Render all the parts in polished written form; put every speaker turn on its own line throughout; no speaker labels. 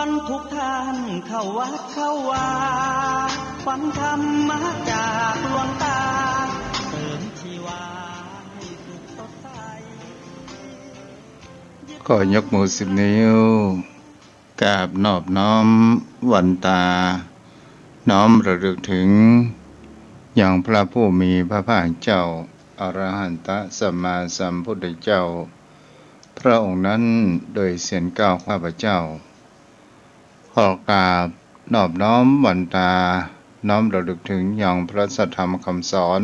อนทุกท่านเข้าวัดเข้าวาฟังธรรมะจากหลวงตาเติมชีวาให้สุขสดใส
ก็ยกมือ10 นิ้วกราบนอบน้อมวันตาน้อมระลึกถึงอย่างพระผู้มีพระภาคเจ้าอรหันตสัมมาสัมพุทธเจ้าพระองค์นั้นโดยเสียงก้าวข้าพเจ้าขอกราบนอบน้อมวันตาน้อมระลึกถึงอย่างพระสัทธรรมคำสอน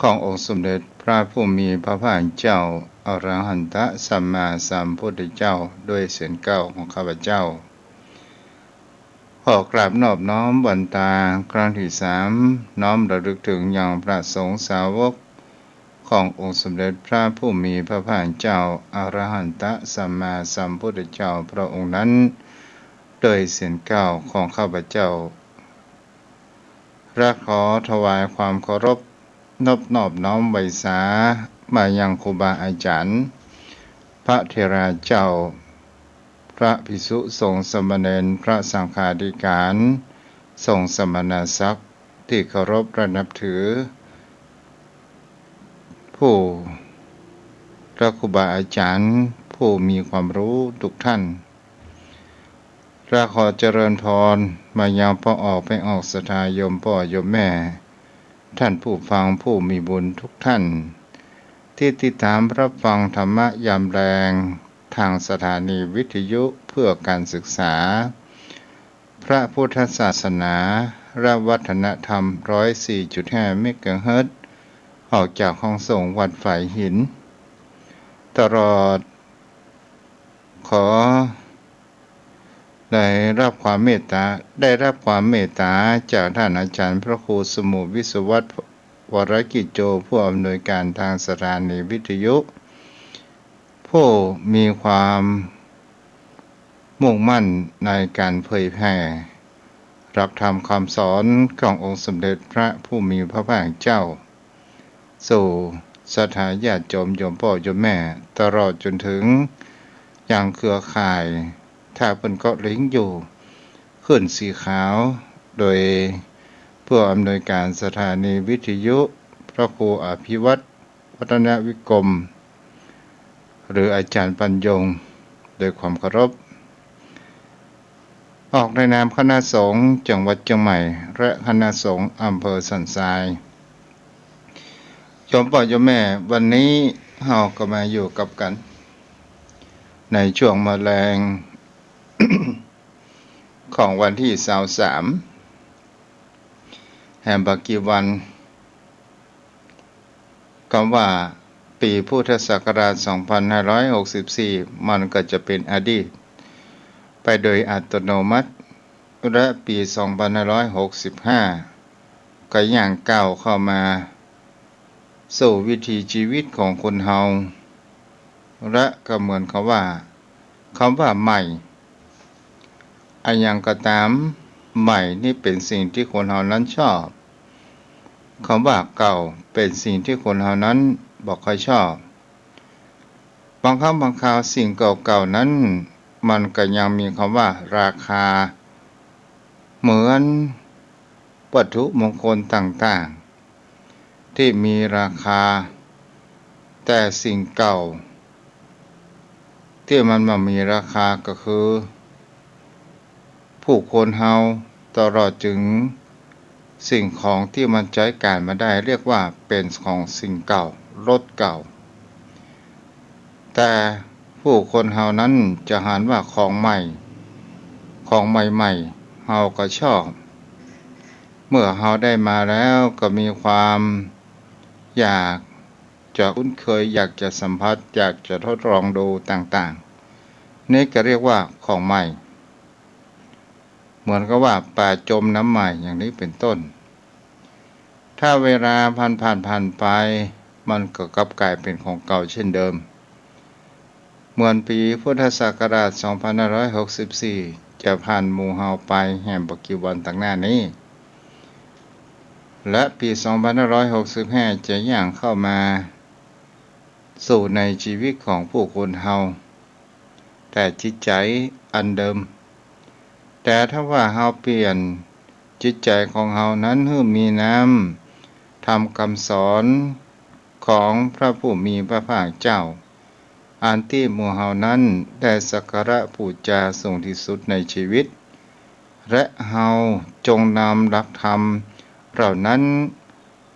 ขององค์สมเด็จพระผู้มีพระภาคเจ้าอรหันตสัมมาสัมพุทธเจ้าด้วยเสียงก้าวของข้าพเจ้าขอกราบนอบน้อมวันตาครั้งที่3น้อมระลึกถึงอย่างพระสงฆ์สาวกขององค์สมเด็จพระผู้มีพระภาคเจ้าอรหันตสัมมาสัมพุทธเจ้าพระองค์นั้นโดยเสียงก้าวของข้าพเจ้าและขอถวายความเคารพนอบน้อมไวสามายังครูบาอาจารย์พระเถระเจ้าพระภิกษุสงฆ์สามเณรพระสังฆาธิการสงฆ์สมณศักดิ์ที่เคารพและนับถือผู้พระครูบาอาจารย์ผู้มีความรู้ทุกท่านและขอเจริญพรมายังพ่อออกไปออกศรัทธาโยมพ่อโยมแม่ท่านผู้ฟังผู้มีบุญทุกท่านที่ติดตามรับฟังธรรมะยามแรงทางสถานีวิทยุเพื่อการศึกษาพระพุทธศาสนาและวัฒนธรรม 104.5 เมกะเฮิรตซ์ออกจากห้องส่งวัดฝ่ายหินตลอดขอได้รับความเมตตาจากท่านอาจารย์พระครูสมุวิศวัตรวรกิจโจผู้อำนวยการทางสถานีวิทยุผู้มีความมุ่งมั่นในการเผยแผ่หลักธรรมคำสอนขององค์สมเด็จพระผู้มีพระภาคเจ้าสู่ศรัทธาญาติโยมพ่อโยมแม่ตลอดจนถึงอย่างเครือข่ายถ้าเป็นเกาะลิงอยู่ขึ้นสีขาวโดยผู้อำนวยการสถานีวิทยุพระครูอภิวัตรวัฒนวิกรมหรืออาจารย์ปัญญงโดยความเคารพออกในนามคณะสงฆ์จังหวัดเชียงใหม่และคณะสงฆ์อำเภอสันทรายโยมพ่อโยมแม่วันนี้เราก็มาอยู่กับกันในช่วงมะแรง ของวันที่23แห่งบักกีวันคำว่าปีพุทธศักราช2564มันก็จะเป็นอดีตไปโดยอัตโนมัติและปี2565ก็ย่างก้าวเข้ามาสู่วิถีชีวิตของคนเฮาและก็เหมือนคำว่าใหม่อันยังก็ตามใหม่นี่เป็นสิ่งที่คนเฮานั้นชอบคำว่าเก่าเป็นสิ่งที่คนเฮานั้นบ่ค่อยชอบบางครั้งบางคราวสิ่งเก่าๆนั้นมันก็ยังมีคำว่าราคาเหมือนวัตถุมงคลต่างๆที่มีราคาแต่สิ่งเก่าที่มันมามีราคาก็คือผู้คนเฮาตลอดถึงสิ่งของที่มันใช้การมาได้เรียกว่าเป็นของสิ่งเก่ารถเก่าแต่ผู้คนเฮานั้นจะหันว่าของใหม่เฮาก็ชอบเมื่อเฮาได้มาแล้วก็มีความอยากจะคุ้นเคยอยากจะสัมผัสอยากจะทดลองดูต่างๆนี่ก็เรียกว่าของใหม่เหมือนกับว่าปลาจมน้ำใหม่อย่างนี้เป็นต้นถ้าเวลาผ่านไปมันก็กลับกลายเป็นของเก่าเช่นเดิมเหมือนปีพุทธศักราช2564จะผ่านหมู่เฮาไปแห่งบักกีวันต่างหน้านี้และปี2565จะย่างเข้ามาสู่ในชีวิตของผู้คนเฮาแต่จิตใจอันเดิม แต่ถ้าว่าเฮาเปลี่ยนจิตใจของเฮานั้นให้มีน้ำทำคำสอนของพระผู้มีพระภาคเจ้าอันที่หมู่เฮานั้นได้สักการะบูชาสูงที่สุดในชีวิตและเฮาจงนำหลักธรรมเหล่านั้น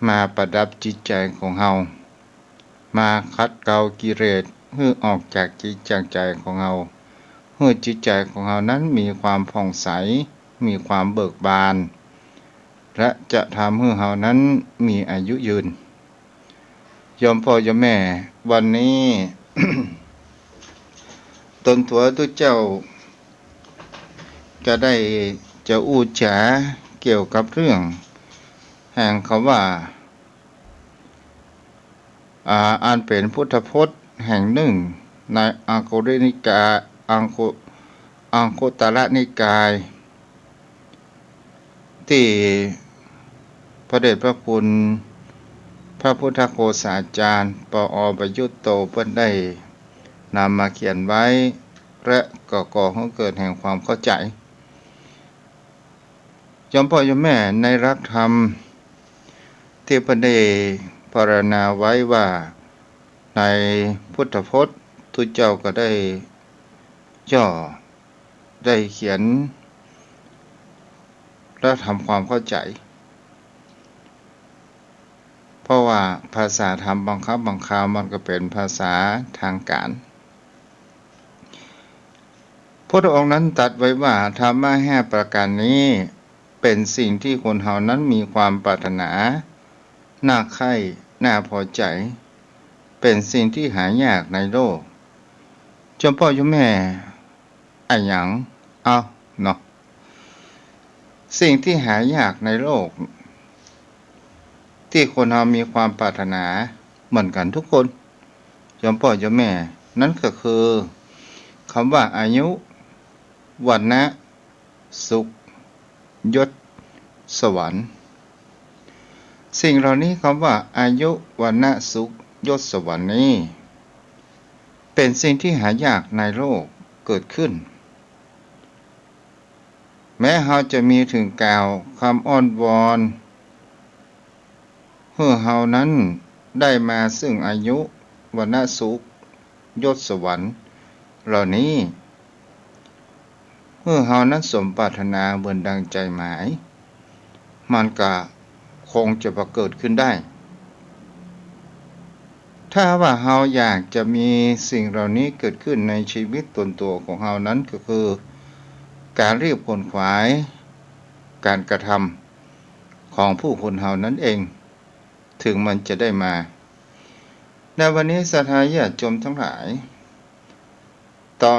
มาประดับจิตใจของเฮามาขัดเกลากิเลสให้ออกจากจิตจากใจของเฮาให้จิตใจของเฮานั้นมีความผ่องใสมีความเบิกบานและจะทำให้เฮานั้นมีอายุยืนโยมพ่อโยมแม่วันนี้ ตนถัวตุเจ้าจะได้จะอู้จ๋าเกี่ยวกับเรื่องแห่งคำว่าอันเป็นพุทธพจน์แห่งหนึ่งในอังคุรินิกายอังคุตระนิกายที่พระเดชพระคุณพระพุทธโฆษาจารย์ปอ.ประยุตโตเพิ่นได้นำมาเขียนไว้และก็ก่อให้เกิดแห่งความเข้าใจโยมพ่อโยมแม่ในหลักธรรมที่เพิ่นได้พรรณนาไว้ว่าในพุทธพจน์ทุกเจ้าก็ได้ย่อได้เขียนและทำความเข้าใจเพราะว่าภาษาธรรมบางครั้งบางคราวมันก็เป็นภาษาทางการพระองค์นั้นตรัสไว้ว่าธรรมะ5ประการนี้เป็นสิ่งที่คนเฮานั้นมีความปรารถนาน่าใคร่น่าพอใจเป็นสิ่งที่หายากในโลกโยมพ่อโยมแม่อะหยังเอาเนาะสิ่งที่หายากในโลกที่คนเรามีความปรารถนาเหมือนกันทุกคนโยมพ่อโยมแม่นั่นก็คือคำว่าอายุวรรณะสุขยศสวรรค์สิ่งเหล่านี้คำว่าอายุวรรณะสุขยศสวรรค์นี้เป็นสิ่งที่หายากในโลกเกิดขึ้นแม้เราจะมีถึงกล่าวคำอ้อนวอนเพื่อเฮานั้นได้มาซึ่งอายุวรรณะสุขยศสวรรค์เหล่านี้เพื่อเฮานั้นสมปรารถนาเหมือนดังใจหมายมันก็คงจะประเกิดขึ้นได้ถ้าว่าเฮาอยากจะมีสิ่งเหล่านี้เกิดขึ้นในชีวิตตนตัวของเฮานั้นก็คือการรีบขวนขวายการกระทำของผู้คนเฮานั้นเองถึงมันจะได้มาในวันนี้ศรัทธาญาติโยมทั้งหลายต่อ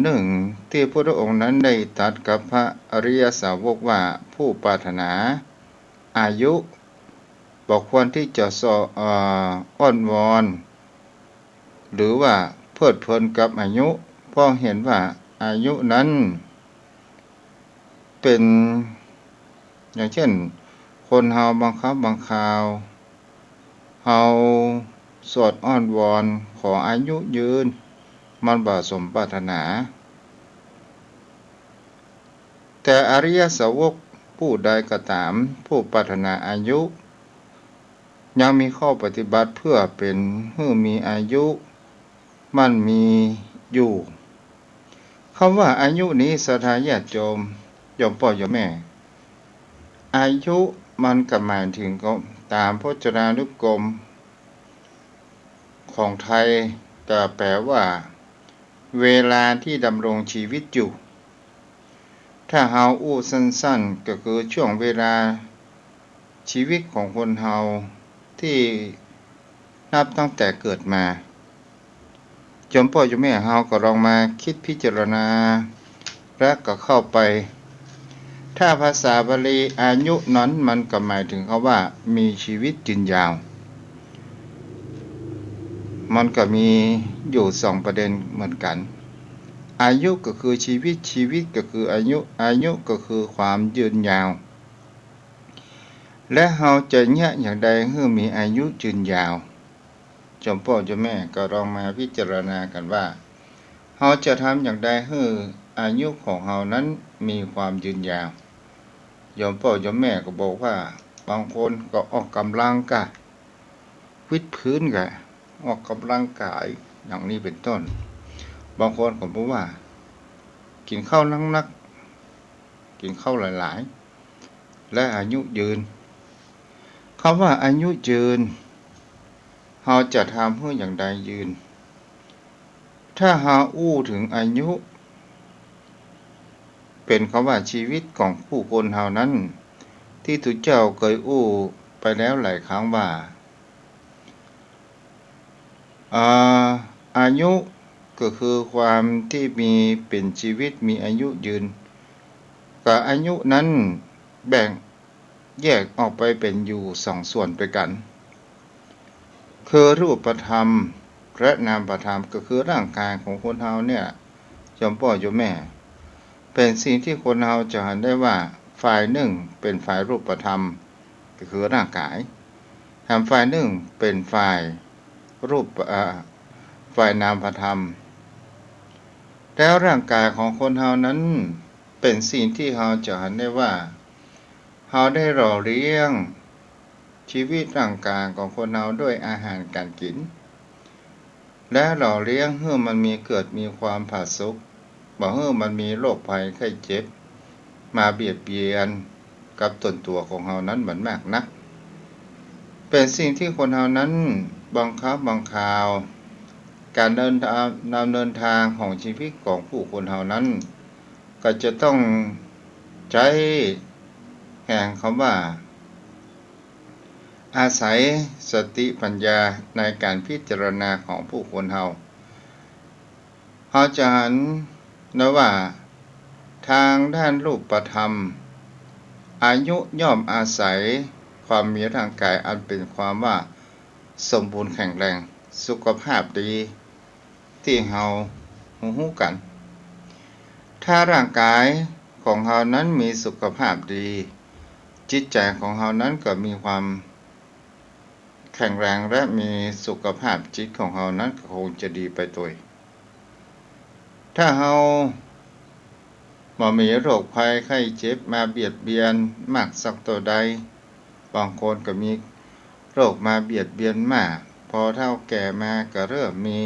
หนึ่งที่พระองค์นั้นได้ตรัสกับพระอริยสาวกว่าผู้ปรารถนาอายุบอกควรที่จะอ้อนวอนหรือว่าเพลิดเพลินกับอายุเพราะเห็นว่าอายุนั้นเป็นอย่างเช่นคนเฮาบางครั้งบางคราวเฮาสวดอ้อนวอนขออายุยืนมันบ่สมปรารถนาแต่อริยสาวกผู้ใดก็ตามผู้ปรารถนาอายุยังมีข้อปฏิบัติเพื่อเป็นให้มีอายุมันมีอยู่คำว่าอายุนี้ศรัทธาญาติโยมพ่อโยมแม่อายุมันก็หมายถึงก็ตามพจนานุกรมของไทยก็แปลว่าเวลาที่ดำรงชีวิตอยู่ถ้าเฮาอู้สั้นๆก็คือช่วงเวลาชีวิตของคนเฮาที่นับตั้งแต่เกิดมาโยมพ่อโยมแม่เฮาก็ลองมาคิดพิจารณาและก็เข้าไปถ้าภาษาบาลีอายุนั้นมันก็หมายถึงคำว่ามีชีวิตยืนยาวมันก็มีอยู่2ประเด็นเหมือนกันอายุก็คือชีวิตก็คืออายุก็คือความยืนยาวและเฮาจะอย่างใดให้มีอายุยืนยาวโยมพ่อโยมแม่ก็ลองมาพิจารณากันว่าเฮาจะทำอย่างใดให้ อายุของเรานั้นมีความยืนยาวโยมพ่อโยมแม่ก็บอกว่าบางคนก็ออกกำลังกายวิดพื้นกะออกกำลังกายอย่างนี้เป็นต้นบางคนก็บอกว่ากินข้าวนักๆกินข้าวหลายๆและอายุยืนคำว่าอายุยืนเราจะทำเพื่ออย่างใดยืนถ้าหาอู้ถึงอายุเป็นคำว่าชีวิตของผู้คนเฮานั้นที่ทุกเจ้าเคยอู้ไปแล้วหลายครั้งว่าอายุก็คือความที่มีเป็นชีวิตมีอายุยืนกับอายุนั้นแบ่งแยกออกไปเป็นอยู่สองส่วนไปกันคือรูปธรรมและนามธรรมก็คือร่างกายของคนเฮาเนี่ยโยมพ่อโยมแม่เป็นสิ่งที่คนเฮาจะเห็นได้ว่าฝ่ายหนึ่งเป็นฝ่ายรูปธรรมก็คือร่างกายฝ่ายหนึ่งเป็นฝ่ายรูปฝ่ายนามธรรมแล้วร่างกายของคนเฮานั้นเป็นสิ่งที่เฮาจะเห็นได้ว่าเฮาได้หล่อเลี้ยงชีวิตร่างกายของคนเฮาด้วยอาหารการกินและหล่อเลี้ยงให้มันมีเกิดมีความผาสุกบ่ให้มันมีโรคภัยไข้เจ็บมาเบียดเบียนกับตนตัวของเฮานั้นเหมือนมากนักเป็นสิ่งที่คนเฮานั้นบังคับบังคาวการดำเนินทางของชีวิตของผู้คนเฮานั้นก็จะต้องใช้แห่งคำว่าอาศัยสติปัญญาในการพิจารณาของผู้คนเฮาจะเห็นนะว่าทางด้านรูปธรรมอายุย่อมอาศัยความมีร่างกายอันเป็นความว่าสมบูรณ์แข็งแรงสุขภาพดีที่เฮาหูกันถ้าร่างกายของเฮานั้นมีสุขภาพดีจิตใจของเฮานั้นก็มีความแข็งแรงและมีสุขภาพจิตของเฮานั้นก็คงจะดีไปตัวถ้าเฮาบ่มีโรคภัยไข้เจ็บมาเบียดเบียนมากสักตัวใดบางคนก็มีโรคมาเบียดเบียนมากพอเฒ่าแก่มาก็เริ่มมี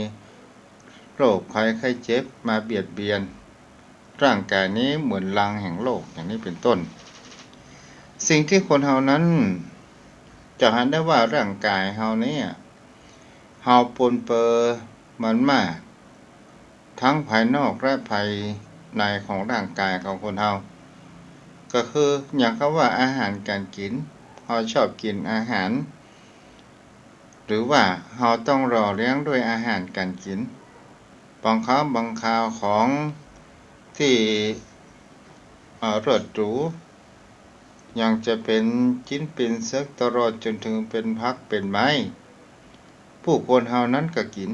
โรคภัยไข้เจ็บมาเบียดเบียนร่างกายนี้เหมือนลังแห่งโลกอย่างนี้เป็นต้นสิ่งที่คนเฮานั้นจะเห็นได้ว่าร่างกายเฮาเนี่ยเฮาปนเปื้อมันมากทั้งภายนอกและภายในของร่างกายของคนเฮาก็คืออย่างคำว่าอาหารการกินเฮาชอบกินอาหารหรือว่าเฮาต้องหล่อเลี้ยงด้วยอาหารการกินบางครั้งบางคราวของที่รสหรูยังจะเป็นจิ้นเป็นเซ็กตลอดจนถึงเป็นพักเป็นไม้ผู้คนเฮานั้นก็กิน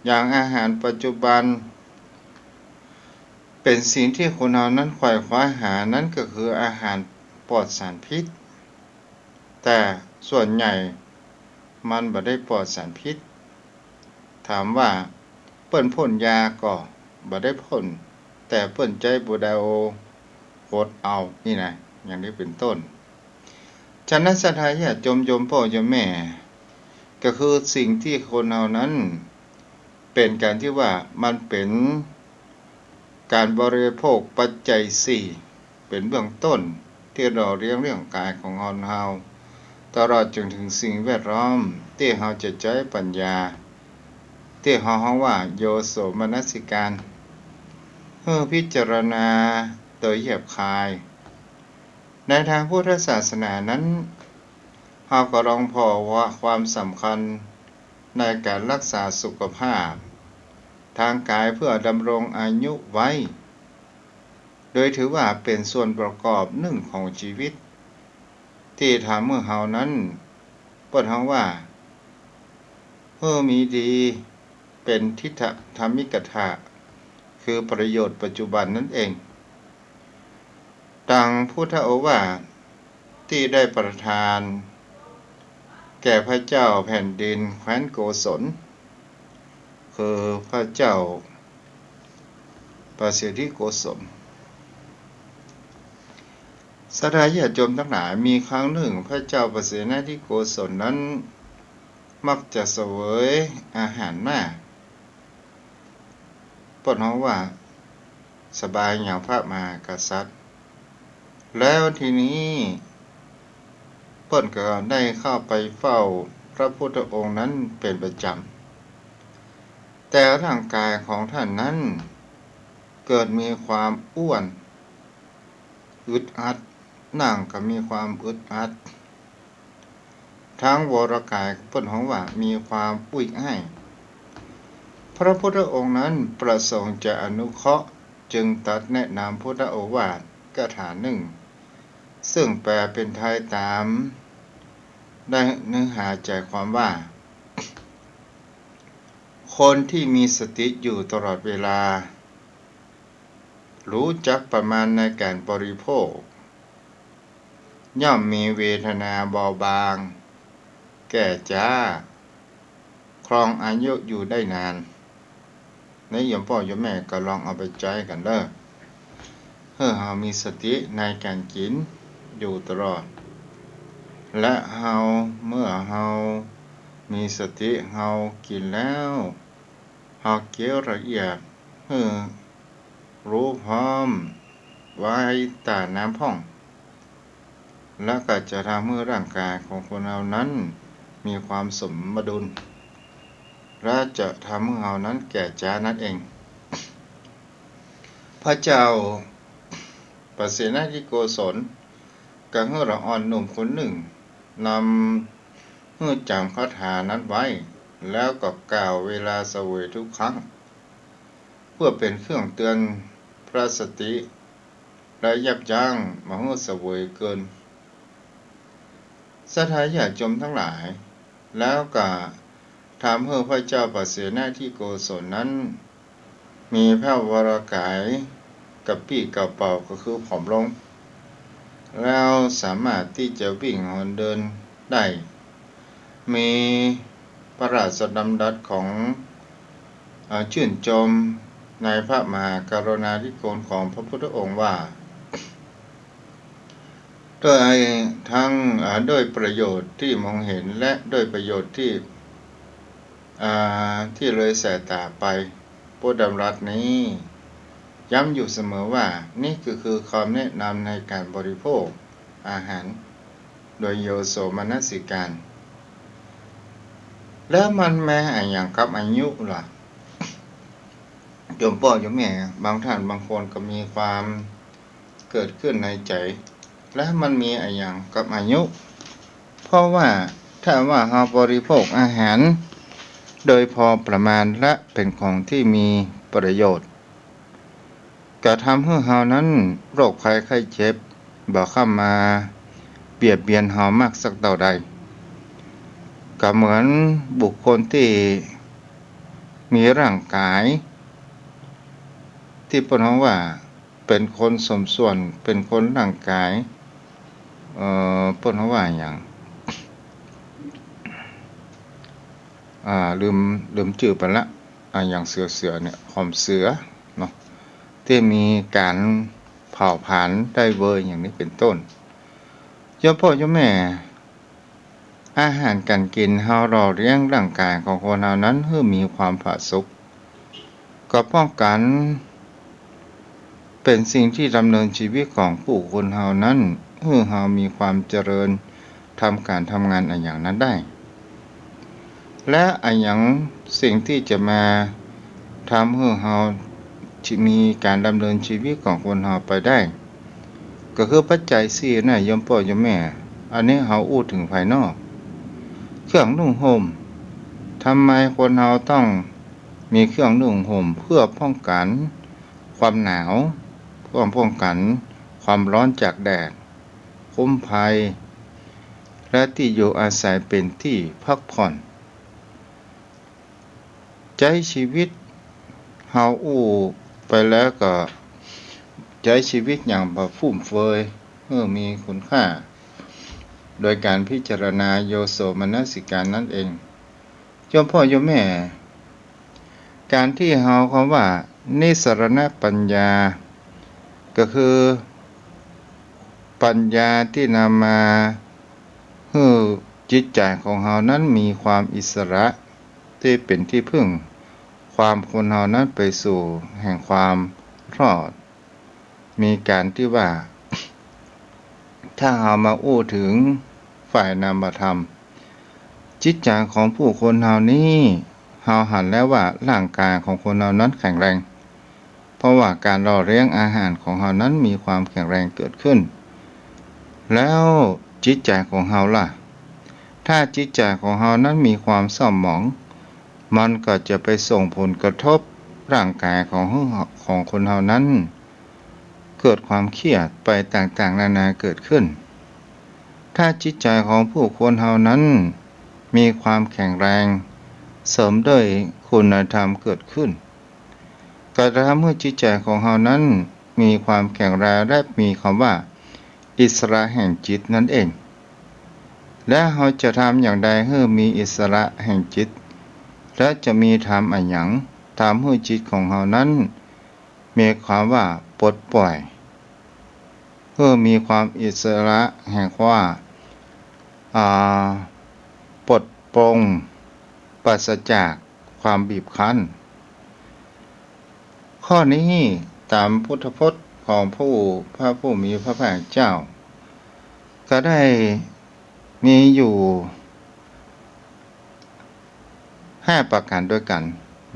อย่างอาหารปัจจุบันเป็นสิ่งที่คนเฮานั้นไขว่คว้าหานั้นก็คืออาหารปลอดสารพิษแต่ส่วนใหญ่มันบ่ได้ปลอดสารพิษถามว่าเปิ้นพ่นยาก็บ่ได้พ่นแต่เปิ้นใจบ่ได้โคตรเอานี่นะอย่างนี้เป็นต้นฉะนั้นศรัทธาญาติโยมพ่อโยมแม่ก็คือสิ่งที่คนเฮานั้นเป็นการที่ว่ามันเป็นการบริโภคปัจจัย4เป็นเบื้องต้นที่เราเลี้ยงกายของเฮาตลอดจนถึงสิ่งแวดล้อมที่เฮาจะใช้ปัญญาที่เฮาว่าโยโสมนสิการเพื่อพิจารณาโดยแยบคายในทางพุทธศาสนานั้นเฮาก็ลองพอว่าความสำคัญในการรักษาสุขภาพทางกายเพื่อดำรงอายุไว้โดยถือว่าเป็นส่วนประกอบหนึ่งของชีวิตที่ทำเมื่อเฮานั้นเปิดเฮาว่ามีดีเป็นทิฏฐธรรมิกถะคือประโยชน์ปัจจุบันนั่นเองดังพุทธโอวาทที่ได้ประทานแก่พระเจ้าแผ่นดินแคว้นโกศลคือพระเจ้า ประสิทธิโกศลศรัทธาญาติโยมทั้งหลายมีครั้งหนึ่งพระเจ้าประเสนาธิโกศลนั้นมักจะเสวยอาหารมากเปิ้นเฮาว่าสบายอย่างพระมหากษัตริย์แล้วทีนี้เปิ้นก็ได้เข้าไปเฝ้าพระพุทธองค์นั้นเป็นประจำแต่ร่างกายของท่านนั้นเกิดมีความอ้วนอึดอัดนั่งก็มีความอึดอัดทั้งวรกายเปิ้นของว่ามีความอุ้ยอ้ายพระพุทธองค์นั้นประสงค์จะอนุเคราะห์จึงตรัสแนะนำพุทธโอวาทคาถาหนึ่งซึ่งแปลเป็นไทยตามได้เนื้อหาใจความว่าคนที่มีสติอยู่ตลอดเวลารู้จักประมาณในการบริโภคย่อมมีเวทนาเบาบางแก่จ้าครองอายุอยู่ได้นานในโยมพ่อโยมแม่ก็ลองเอาไปใจกันเด้อเพื่อเฮามีสติในการกินอยู่ตลอดและเมื่อเฮามีสติเฮากินแล้วเฮาเกี่ยวละเอียดรู้พร้อมไว้ตาน้ำพ่องและก็จะทำให้ร่างกายของคนเรานั้นมีความสมดุลและจะทำให้เรานั้นแก่จ้านั่นเองพระเจ้าประเสนาธิโกศลก็ให้ละอ่อนหนุ่มคนหนึ่งนำให้จำคาถานั้นไว้แล้วก็กล่าวเวลาเสวยทุกครั้งเพื่อเป็นเครื่องเตือนพระสติและยับยั้งมโหเสวยเกินศรัทธาญาติโยมทั้งหลายแล้วก็ทำให้พระเจ้าประเสนาธิโกศลนั้นมีพระวรกายกับปี้กระเป๋าก็คือผอมลงแล้วสามารถที่จะวิ่งเดินได้มีพระราชดำรัสของชื่นชมในพระมหากรุณาธิคุณของพระพุทธองค์ว่าด้วยประโยชน์ที่มองเห็นและด้วยประโยชน์ที่เลยสายตาไปพุทธดำรัสนี้ย้ำอยู่เสมอว่านี่คือความแนะนำในการบริโภคอาหารโดยโยโสมนสิการแล้วมันแม้อย่างกับอายุล่ะโยมพ่อโยมแม่บางท่านบางคนก็มีความเกิดขึ้นในใจและมันมีอย่างกับอายุเพราะว่าถ้าว่าเราบริโภคอาหารโดยพอประมาณและเป็นของที่มีประโยชน์ก็ทำให้เรานั้นโรคภัยไข้เจ็บบ่เข้ามาเบียดเบียนเรามากสักเท่าใดก็เหมือนบุคคลที่มีร่างกายที่เพิ่นว่าเป็นคนสมส่วนเป็นคนร่างกายเพิ่นว่าอย่างลืมชื่อไปละอย่างเสือเนี่ยหอมเสือเนาะที่มีการเผาผลาญได้เวอร์อย่างนี้เป็นต้นโยมพ่อโยมแม่อาหารการกินเฮาหล่อเลี้ยงร่างกายของคนเรานั้นให้มีความผาสุกก็ป้องกันเป็นสิ่งที่ดำเนินชีวิตของผู้คนเฮานั้นให้เฮามีความเจริญทำการทำงานอย่างนั้นได้และอย่างสิ่งที่จะมาทำให้เฮามีการดำเนินชีวิตของคนเฮาไปได้ก็คือปัจจัย4นะโยมพ่อโยมแม่อันนี้เฮาอู้ถึงภายนอกเครื่องนุ่งห่มทำไมคนเฮาต้องมีเครื่องนุ่งห่มเพื่อป้องกันความหนาวเพื่อป้องกันความร้อนจากแดดคุ้มภัยและที่อยู่อาศัยเป็นที่พักผ่อนใช้ชีวิตเฮาอู้ไปแล้วก็ใช้ชีวิตอย่างบ่ฟุ่มเฟือยมีคุณค่าโดยการพิจารณาโยโสมนสิการนั่นเองโยมพ่อโยมแม่การที่เฮาคำว่า นิสรณปัญญาก็คือปัญญาที่นำมาให้จิตใจของเรานั้นมีความอิสระที่เป็นที่พึ่งความคนเรานั้นไปสู่แห่งความรอดมีการที่ว่าถ้าเรามาอู้ถึงฝ่ายนามธรรมจิตใจของผู้คนเรานี้เราหันแล้วว่าร่างกายของคนเรานั้นแข็งแรงเพราะว่าการหล่อเลี้ยงอาหารของเรานั้นมีความแข็งแรงเกิดขึ้นแล้วจิตใจของเราล่ะถ้าจิตใจของเรานั้นมีความเศร้าหมองมันก็จะไปส่งผลกระทบร่างกายของคนเรานั้นเกิดความเครียดไปต่างๆนานาเกิดขึ้นถ้าจิตใจของผู้คนเรานั้นมีความแข็งแรงเสริมด้วยคุณธรรมเกิดขึ้นก็จะทำให้จิตใจของเรานั้นมีความแข็งแรงและมีคำว่าอิสระแห่งจิตนั่นเองและเราจะทำอย่างใดให้มีอิสระแห่งจิตและจะมีธรรมอันหยังทำให้จิตของเรานั้นมีความว่าปลดปล่อยเพื่อมีความอิสระแห่งว่าปลดปลงปราศจากความบีบคั้นข้อนี้ตามพุทธพจน์ของพระผู้มีพระภาคเจ้าก็ได้มีอยู่5ประการด้วยกัน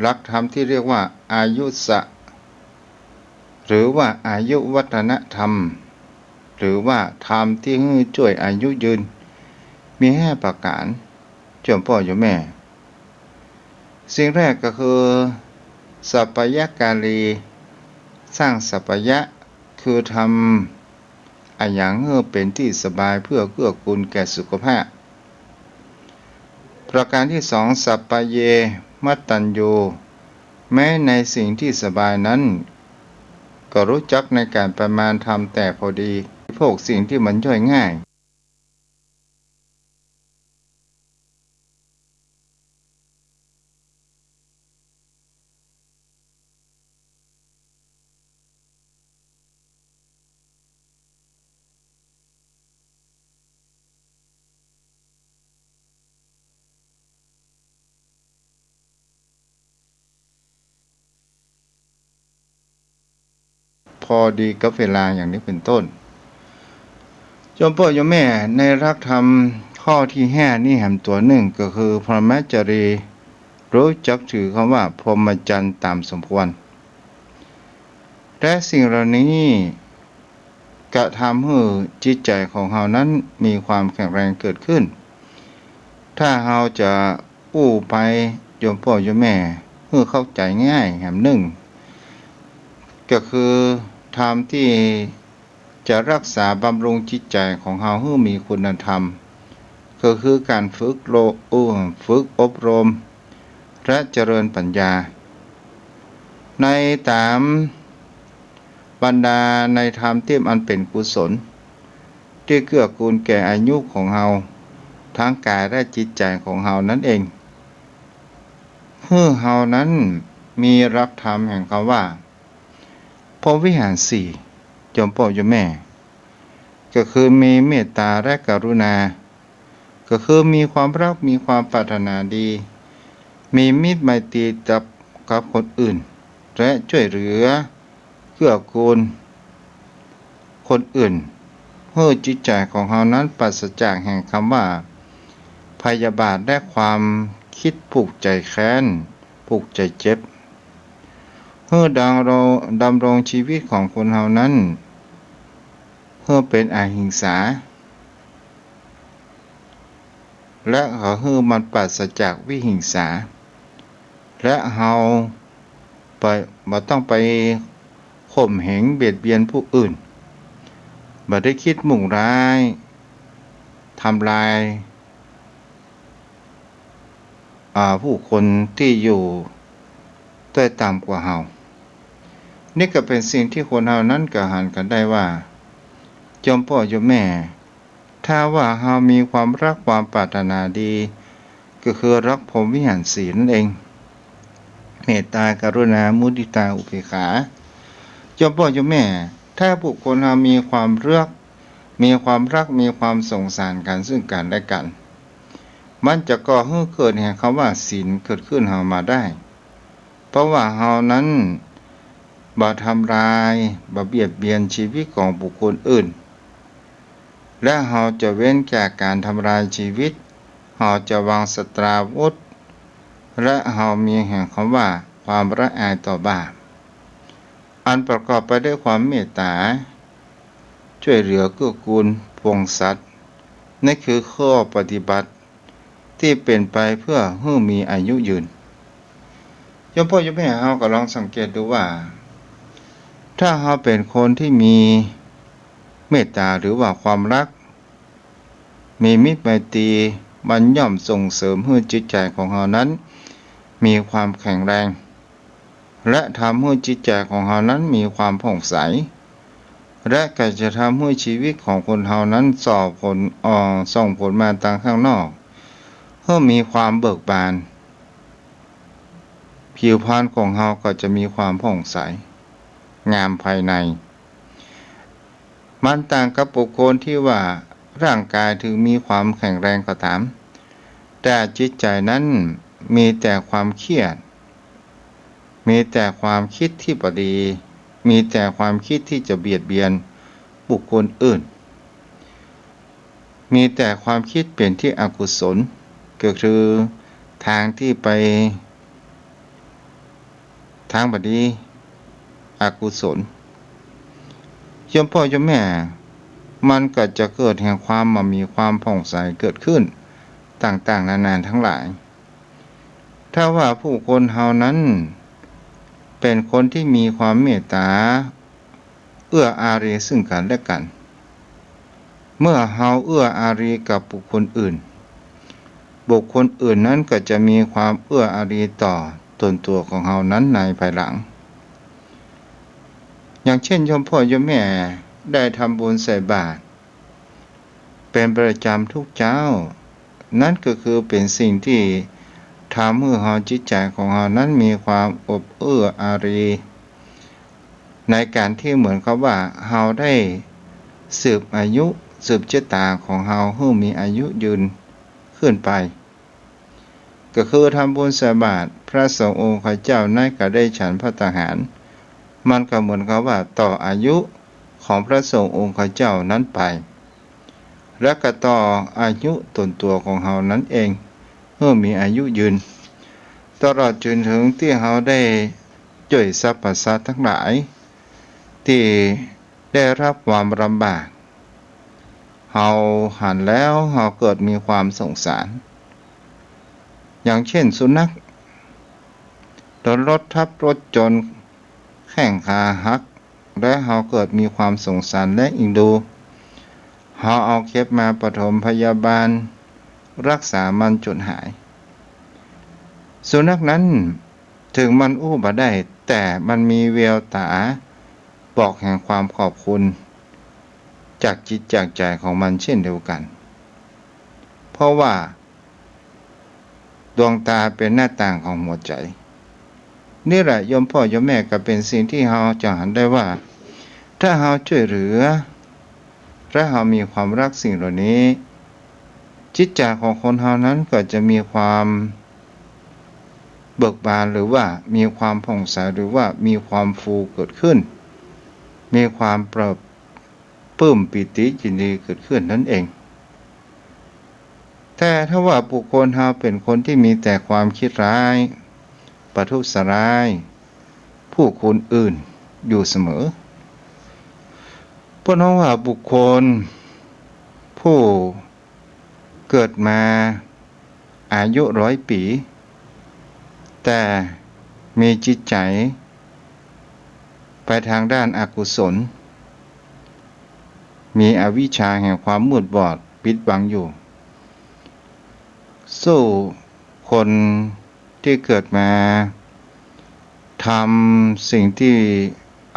หลักธรรมที่เรียกว่าอายุสะหรือว่าอายุวัฒนธรรมหรือว่าธรรมที่ช่วยอายุยืนมี5ประการโยมพ่อโยมแม่สิ่งแรกก็คือสัพพยกาลีสร้างสัพพยะคือทำอันอย่างให้เป็นที่สบายเพื่อเกื้อกูลแก่สุขภาพประการที่2สัพพเยมัตตัญญูแม้ในสิ่งที่สบายนั้นก็รู้จักในการประมาณทำแต่พอดีพวกสิ่งที่มันย่อยง่ายพอดีกับเวลาอย่างนี้เป็นต้นโยมพ่อโยมแม่ในหลักธรรมข้อที่5นี่แหมตัวหนึ่งก็คือพรหมจารีรู้จักถือคำว่าพรหมจรรย์ตามสมควรและสิ่งเหล่านี้กระทำให้จิตใจของเรานั้นมีความแข็งแรงเกิดขึ้นถ้าเราจะอู้ไปโยมพ่อโยมแม่เพื่อเข้าใจง่ายแหมหนึ่งก็คือธรรมที่จะรักษาบำรุงจิตใจของเราให้มีคุณธรรมก็คือการฝึกอบรมและเจริญปัญญาในตามบรรดาในธรรมที่มันเป็นกุศลที่เกื้อกูลแก่อายุของเราทั้งกายและจิตใจของเรานั่นเองเพื่อเรานั้นมีหลักธรรมแห่งคำว่าพรหมวิหาร4โยมพ่อโยมแม่ก็คือมีเมตตาและกรุณาก็คือมีความรักมีความปรารถนาดีมีมิตรไมตรีกับคนอื่นและช่วยเหลือเกื้อกูลคนอื่นเพื่อจิตใจของเรานั้นปราศจากแห่งคำว่าพยาบาทและความคิดผูกใจแค้นผูกใจเจ็บเพื่อดำรงชีวิตของคนเรานั้นเพื่อเป็นอหิงสาและเขาเพื่อมันปราศจากวิหิงสาและเราบ่ต้องไปข่มเหงเบียดเบียนผู้อื่นบ่ได้คิดมุ่งร้ายทำลายผู้คนที่อยู่ใต้ต่ำกว่าเรานี่ก็เป็นสิ่งที่คนเรานั้นกระหันกันได้ว่าโยมพ่อโยมแม่ถ้าว่าเรามีความรักความปรารถนาดีก็คือรักพรหมวิหาร4นั่นเอง เมตตากรุณามุทิตาอุเบกขาโยมพ่อโยมแม่ถ้าบุคคลเรามีความรักมีความสงสารกันซึ่งกันและกันมันจะก่อให้เกิดแห่งคำว่าศีลเกิดขึ้นเฮามาได้เพราะว่าเฮานั้นบ่ทำลายบ่เบียดเบียนชีวิตของบุคคลอื่นและเฮาจะเว้นจากการทำลายชีวิตเฮาจะวางสตราวุธและเฮามีแห่งคำว่าความละอายต่อบาปอันประกอบไปด้วยความเมตตาช่วยเหลือเกื้อกูลปวงสัตว์นั่นคือข้อปฏิบัติที่เป็นไปเพื่อให้มีอายุยืนโยมพ่อโยมแม่เฮาก็ลองสังเกตดูว่าถ้าเฮาเป็นคนที่มีเมตตาหรือว่าความรักมีมิตรไมตรีมันย่อมส่งเสริมให้จิตใจของเฮานั้นมีความแข็งแรงและทำให้จิตใจของเฮานั้นมีความผ่องใสและก็จะทำให้ชีวิตของคนเฮานั้นส่งผลมาทางข้างนอกเพื่อมีความเบิกบานผิวพรรณของเฮาก็จะมีความผ่องใสงามภายในมันต่างกับบุคคลที่ว่าร่างกายถึงมีความแข็งแรงก็ตามแต่จิตใจนั้นมีแต่ความเครียดมีแต่ความคิดที่บ่ดีมีแต่ความคิดที่จะเบียดเบียนบุคคลอื่นมีแต่ความคิดเป็นที่อกุศลก็คือทางที่ไปทางบ่ดีอกุศลโยมพ่อโยมแม่มันก็จะเกิดแห่งความมีความผ่องใสเกิดขึ้นต่างๆนานาทั้งหลายถ้าว่าผู้คนเฮานั้นเป็นคนที่มีความเมตตาเอื้ออารีซึ่งกันและกันเมื่อเฮาเอื้ออารีกับบุคคลอื่นนั้นก็จะมีความเอื้ออารีต่อตนตัวของเฮานั้นในภายหลังอย่างเช่นโยมพ่อโยมแม่ได้ทำบุญใส่บาตรเป็นประจำทุกเจ้านั่นก็คือเป็นสิ่งที่ทำให้เฮาจิตใจของเฮานั้นมีความอบเอื้ออารีในการที่เหมือนกับว่าเฮาได้สืบอายุสืบชะตาของเฮาให้มีอายุยืนขึ้นไปก็คือทำบุญใส่บาตรพระสงฆ์องค์ข้าเจ้านั่นก็ได้ฉันภัตตาหารมันก็เหมือนกับว่าต่ออายุของพระสงฆ์องค์ข้าเจ้านั้นไปและก็ต่ออายุตนตัวของเฮานั้นเองเพื่อมีอายุยืนตลอดจนถึงที่เฮาได้ช่วยสรรพสัตว์ทั้งหลายที่ได้รับความลำบากเฮาหันแล้วเฮาเกิดมีความสงสารอย่างเช่นสุนัขโดนรถทับรถจนแข้งขาหักและเฮาเกิดมีความสงสารและอินดูเฮาเอาเข็บมาปฐมพยาบาลรักษามันจนหายสุนัขนั้นถึงมันอู้บ่ได้แต่มันมีแววตาบอกแห่งความขอบคุณจากจิตจากใจของมันเช่นเดียวกันเพราะว่าดวงตาเป็นหน้าต่างของหัวใจนี่แหละโยมพ่อโยมแม่ก็เป็นสิ่งที่เฮาจะเห็นได้ว่าถ้าเฮาช่วยเหลือและเฮามีความรักสิ่งเหล่านี้จิตใจของคนเฮานั้นก็จะมีความเบิกบานหรือว่ามีความผ่องใสหรือว่ามีความฟูเกิดขึ้นมีความปลื้มปิติยินดีเกิดขึ้นนั่นเองแต่ถ้าว่าบุคคลเฮาเป็นคนที่มีแต่ความคิดร้ายประทุษร้ายผู้คนอื่นอยู่เสมอเพราะนั้นว่าบุคคลผู้เกิดมาอายุ100 ปีแต่มีจิตใจไปทางด้านอกุศลมีอวิชชาแห่งความมืดบอดปิดบังอยู่สู้คนที่เกิดมาทำสิ่งที่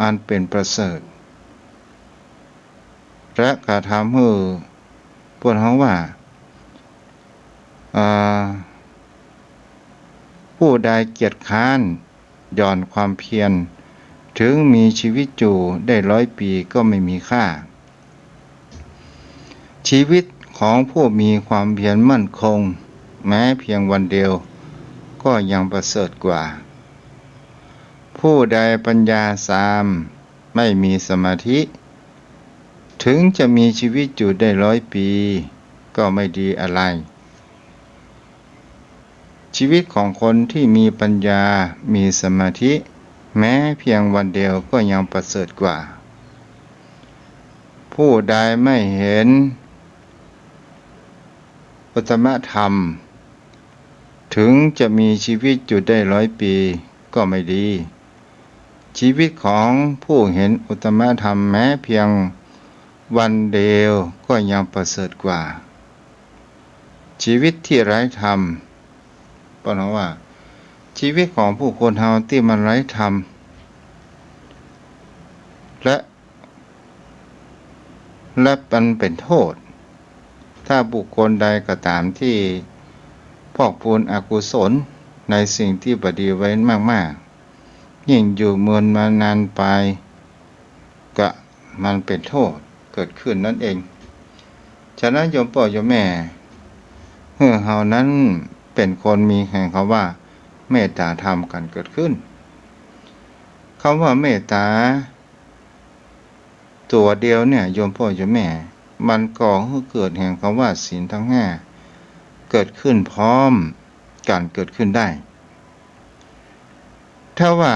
อันเป็นประเสริฐและกระทำให้พวกเขาว่าผู้ใดเกียจคร้าน หย่อนความเพียรถึงมีชีวิตอยู่ได้100 ปีก็ไม่มีค่าชีวิตของผู้มีความเพียรมั่นคงแม้เพียงวันเดียวก็ยังประเสริฐกว่าผู้ใดปัญญาสามไม่มีสมาธิถึงจะมีชีวิตอยู่ได้100 ปีก็ไม่ดีอะไรชีวิตของคนที่มีปัญญามีสมาธิแม้เพียงวันเดียวก็ยังประเสริฐกว่าผู้ใดไม่เห็นอุตตมธรรมถึงจะมีชีวิตอยู่ได้100 ปีก็ไม่ดีชีวิตของผู้เห็นอุตตมธรรมแม้เพียงวันเดียวก็ยังประเสริฐกว่าชีวิตที่ไร้ธรรมเพราะว่าชีวิตของผู้คนเฮาที่มันไร้ธรรมและมันเป็นโทษถ้าบุคคลใดก็ตามที่พอกพูนอกุศลในสิ่งที่บดีไว้มากๆยิ่งอยู่เมือนมานานไปก็มันเป็นโทษเกิดขึ้นนั่นเองฉะนั้นโยมพ่อโยมแม่เฮานั้นเป็นคนมีแห่งคำว่าเมตตาธรรมกันเกิดขึ้นคำว่าเมตตาตัวเดียวเนี่ยโยมพ่อโยมแม่มันก่อให้เกิดแห่งคำว่าศีลทั้ง5เกิดขึ้นพร้อมกันเกิดขึ้นได้ถ้าว่า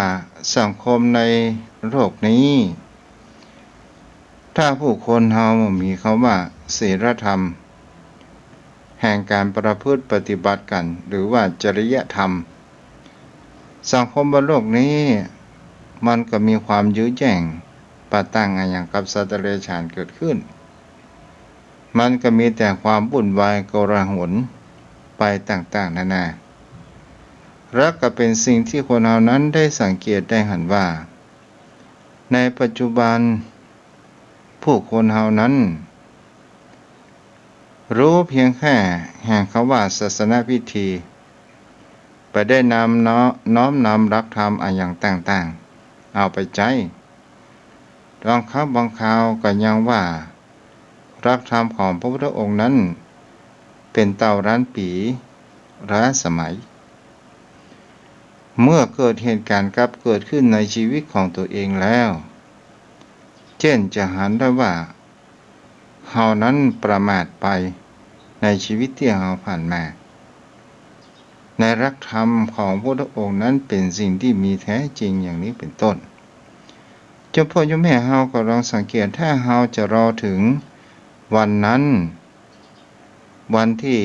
สังคมในโลกนี้ถ้าผู้คนเฮามีคำว่าศีลธรรมแห่งการประพฤติปฏิบัติกันหรือว่าจริยธรรมสังคมบนโลกนี้มันก็มีความยื้อแย่งปะตั้งอย่างกับสัตว์เดรัจฉานเกิดขึ้นมันก็มีแต่ความวุ่นวายโกลาหลไปต่างๆนานาและก็เป็นสิ่งที่คนเหล่านั้นได้สังเกตได้หันว่าในปัจจุบันผู้คนเหล่านั้นรู้เพียงแค่แห่งคำว่าศาสนพิธีไปได้น้อมนำรักธรรมอย่างต่างๆเอาไปใจบางครั้งบางคราวก็ยังว่ารักธรรมของพระพุทธองค์นั้นเป็นเต่าร้านปีล้าสมัยเมื่อเกิดเหตุการณ์เกิดขึ้นในชีวิตของตัวเองแล้วเช่นจะหันได้ว่าเฮานั้นประมาทไปในชีวิตที่เฮาผ่านมาในรักธรรมของพระพุทธองค์นั้นเป็นสิ่งที่มีแท้จริงอย่างนี้เป็นต้นเจ้าพ่อเจ้าแม่เฮาก็ลองสังเกตถ้าเฮาจะรอถึงวันนั้นวันที่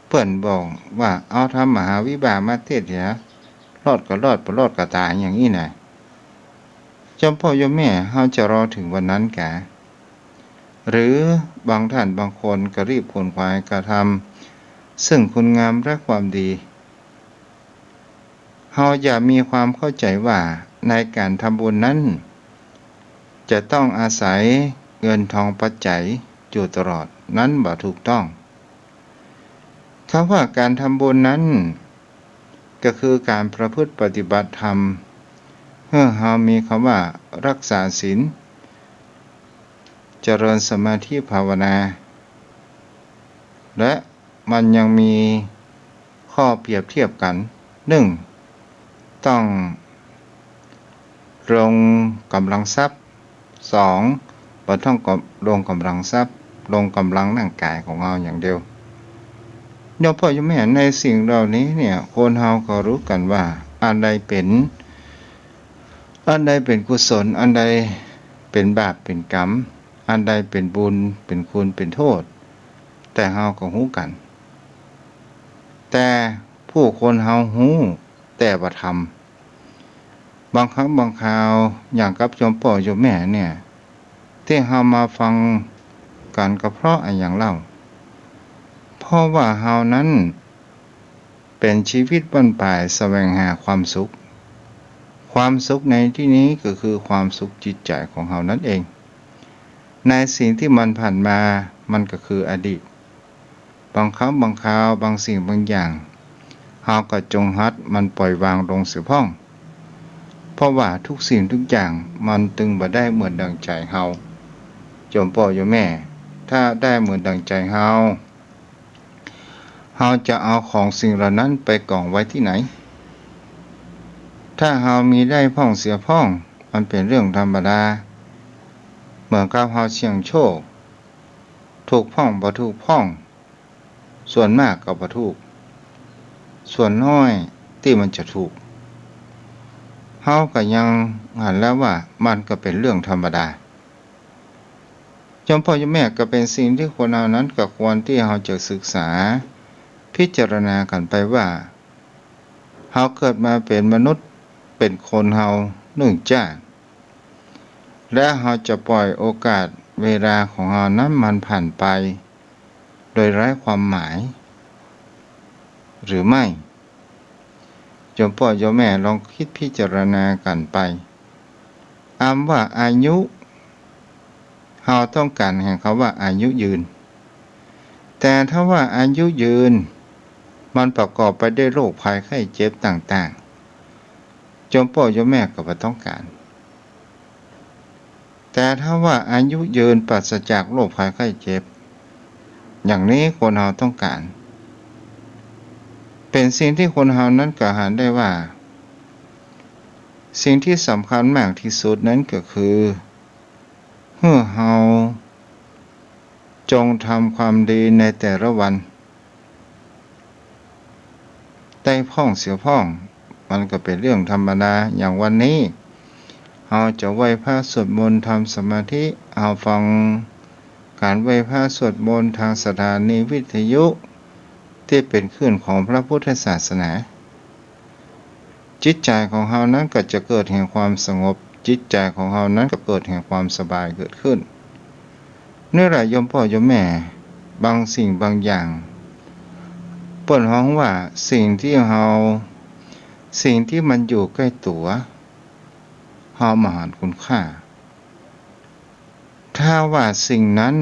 เปิ้นบอกว่าเอาทำมหาวิบากมาเทศเสียรอดก็รอดบ่รอดก็ตายอย่างนี้น่ะเจ้าพ่อเจ้าแม่เฮาจะรอถึงวันนั้นกะหรือบางท่านบางคนก็รีบขวนขวายกระทำซึ่งคุณงามและความดีเฮาอย่ามีความเข้าใจว่าในการทำบุญนั้นจะต้องอาศัยเงินทองปัจจัยอยู่ตลอดนั้นบ่ถูกต้องคำว่าการทำบุญนั้นก็คือการประพฤติปฏิบัติธรรมเพื่อเฮามีคำว่ารักษาศีลเจริญสมาธิภาวนาและมันยังมีข้อเปรียบเทียบกัน1ต้องลงกำลังทรัพย์2บ่ต้องลงกำลังทรัพย์ลงกำลังร่างกายของเราอย่างเดียวโยมพ่อโยมแม่ในสิ่งเหล่านี้เนี่ยคนเฮาก็รู้กันว่าอันใดเป็นกุศลอันใดเป็นบาปเป็นกรรมอันใดเป็นบุญเป็นคุณเป็นโทษแต่เฮาก็รู้กันแต่ผู้คนเฮารู้แต่บ่ทำบางครั้งบางคราวอย่างกับโยมพ่อโยมแม่เนี่ยที่เฮามาฟังกันก็เพราะอย่างเล่าเพราะว่าเฮานั้นเป็นชีวิตบรรปลายแสวงหาความสุขในที่นี้ก็คือความสุขจิตใจของเฮานั่นเองในสิ่งที่มันผ่านมามันก็คืออดีตบางครั้งบางคราวบางสิ่งบางอย่าง เฮาก็จงฮัดมันปล่อยวางลงเสียพ้องเพราะว่าทุกสิ่งทุกอย่างมันตึงบ่ได้เหมือนดังใจเฮาโยมพ่อโยมแม่ถ้าได้เหมือนดังใจเฮาจะเอาของสิ่งเหล่านั้นไปกองไว้ที่ไหนถ้าเฮามีได้พ้องเสียพ้องมันเป็นเรื่องธรรมดาเหมือนกับเฮาเสี่ยงโชคถูกพ้องบ่ถูกพ้องส่วนมากก็บ่ถูกส่วนน้อยที่มันจะถูกเฮาก็ยังหันแล้วว่ามันก็เป็นเรื่องธรรมดาจอมพ่อจอมแม่ก็เป็นสิ่งที่คนเรานั้นก็ควรที่เฮาจะศึกษาพิจารณากันไปว่าเฮาเกิดมาเป็นมนุษย์เป็นคนเฮาเนื่องจากและเฮาจะปล่อยโอกาสเวลาของเฮานั้นมันผ่านไปโดยไร้ความหมายหรือไม่โยมพ่อโยมแม่ลองคิดพิจารณากันไปว่าอายุเฮาต้องการให้เขาว่าอายุยืนแต่ถ้าว่าอายุยืนมันประกอบไปด้วยโรคภัยไข้เจ็บต่างๆโยมพ่อโยมแม่ก็บ่ต้องการแต่ถ้าว่าอายุยืนปราศจากโรคภัยไข้เจ็บอย่างนี้คนเราต้องการเป็นสิ่งที่คนเรานั้นกล่าวหาได้ว่าสิ่งที่สำคัญมากที่สุดนั้นก็คือเมื่อเราจงทำความดีในแต่ละวันได้พ้องเสียพ้องมันก็เป็นเรื่องธรรมดาอย่างวันนี้เราจะไหว้พระสวดมนต์ทำสมาธิเอาฟังการไหว้พระสวดมนต์ทางสถานีวิทยุที่เป็นคลื่นของพระพุทธศาสนาจิตใจของเรานั้นก็จะเกิดแห่งความสงบจิตใจของเรานั้นก็เกิดแห่งความสบายเกิดขึ้นนี่แหละโยมพ่อโยมแม่บางสิ่งบางอย่างเปิดห้องว่าสิ่งที่มันอยู่ใกล้ตัวเฮามหันคุณค่าถ้าว่าสิ่งนั้น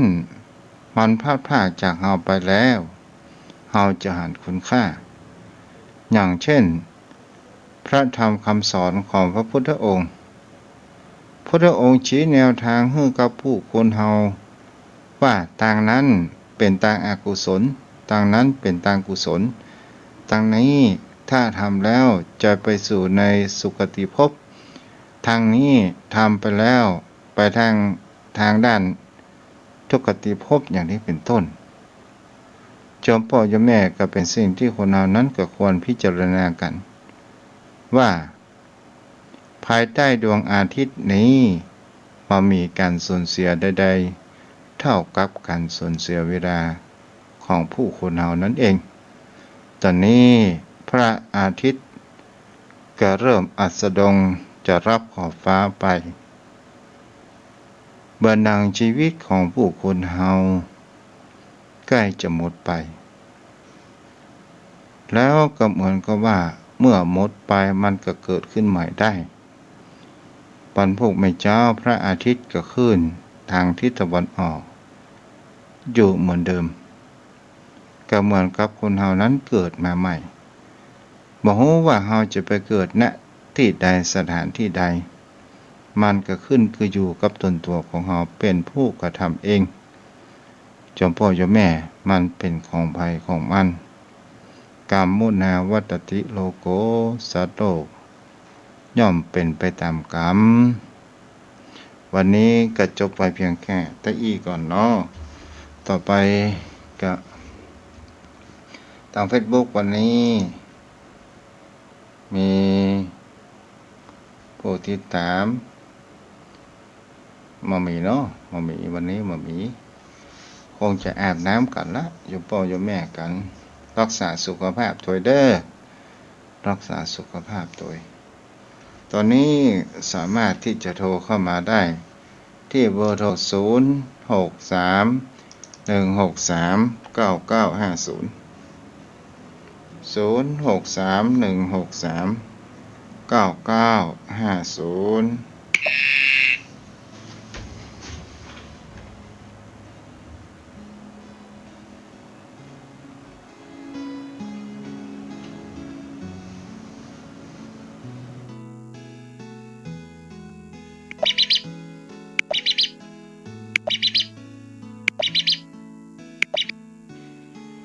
มันพลาดพลาดจากเฮาไปแล้วเฮาจะหันคุณค่าอย่างเช่นพระธรรมคำสอนของพระพุทธองค์พุทธองค์ชี้แนวทางให้กับผู้คนเฮาว่าทางนั้นเป็นทางอกุศลทางนั้นเป็นทางกุศลทางนี้ถ้าทำแล้วจะไปสู่ในสุคติภพทางนี้ทำไปแล้วไปทางด้านทุกขติภพอย่างนี้เป็นต้นโยมพ่อโยมแม่ก็เป็นสิ่งที่คนเรานั้นก็ควรพิจารณากันว่าภายใต้ดวงอาทิตย์นี้มีการสูญเสียใดๆเท่ากับการสูญเสียเวลาของผู้คนเรานั่นเองตอนนี้พระอาทิตย์ก็เริ่มอัสดงจะรับขอบฟ้าไปบรรดาชีวิตของผู้คนเฮาใกล้จะหมดไปแล้วก็เหมือนกับว่าเมื่อหมดไปมันก็เกิดขึ้นใหม่ได้บรรพบุรุษเจ้าพระอาทิตย์ก็ขึ้นทางทิศตะวันออกอยู่เหมือนเดิมก็เหมือนกับคนเฮานั้นเกิดมาใหม่บ่ฮู้ว่าเฮาจะไปเกิดณที่ใดสถานที่ใดมันก็ขึ้นคืออยู่กับตนตัวของเฮาเป็นผู้กระทำเองจอมพ่อจอมแม่มันเป็นของภัยของมันกรรมมุนาวัตติโลโกสัตโตย่อมเป็นไปตามกรรมวันนี้ก็จบไปเพียงแค่ตะอี้ก่อนเนาะต่อไปก็ทาง Facebook วันนี้มีผู้ติดตามมามีเนาะมามีวันนี้มามีคงจะอาบน้ำกันละโยมพ่อโยมแม่กันรักษาสุขภาพตัวเด้อรักษาสุขภาพตัวตอนนี้สามารถที่จะโทรเข้ามาได้ที่เบอร์โทร063-163-9950 063-163-9950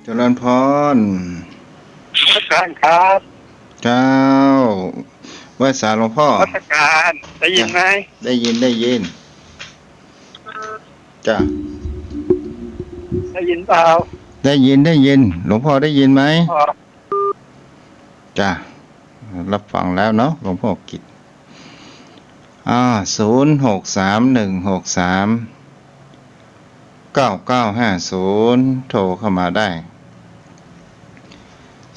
เจริญพร
ราชการครับ
เจ้าไหว้สาหลวงพ่อ
ราชการได้ยินไหม
ได้ยินจ้า
ได้ยินเปล่า
ได้ยินหลวงพ่อได้ยินไหม
อ๋อ
จ้ารับฟังแล้วเนาะหลวงพ่อกิจ0631639950โทรเข้ามาได้0631639950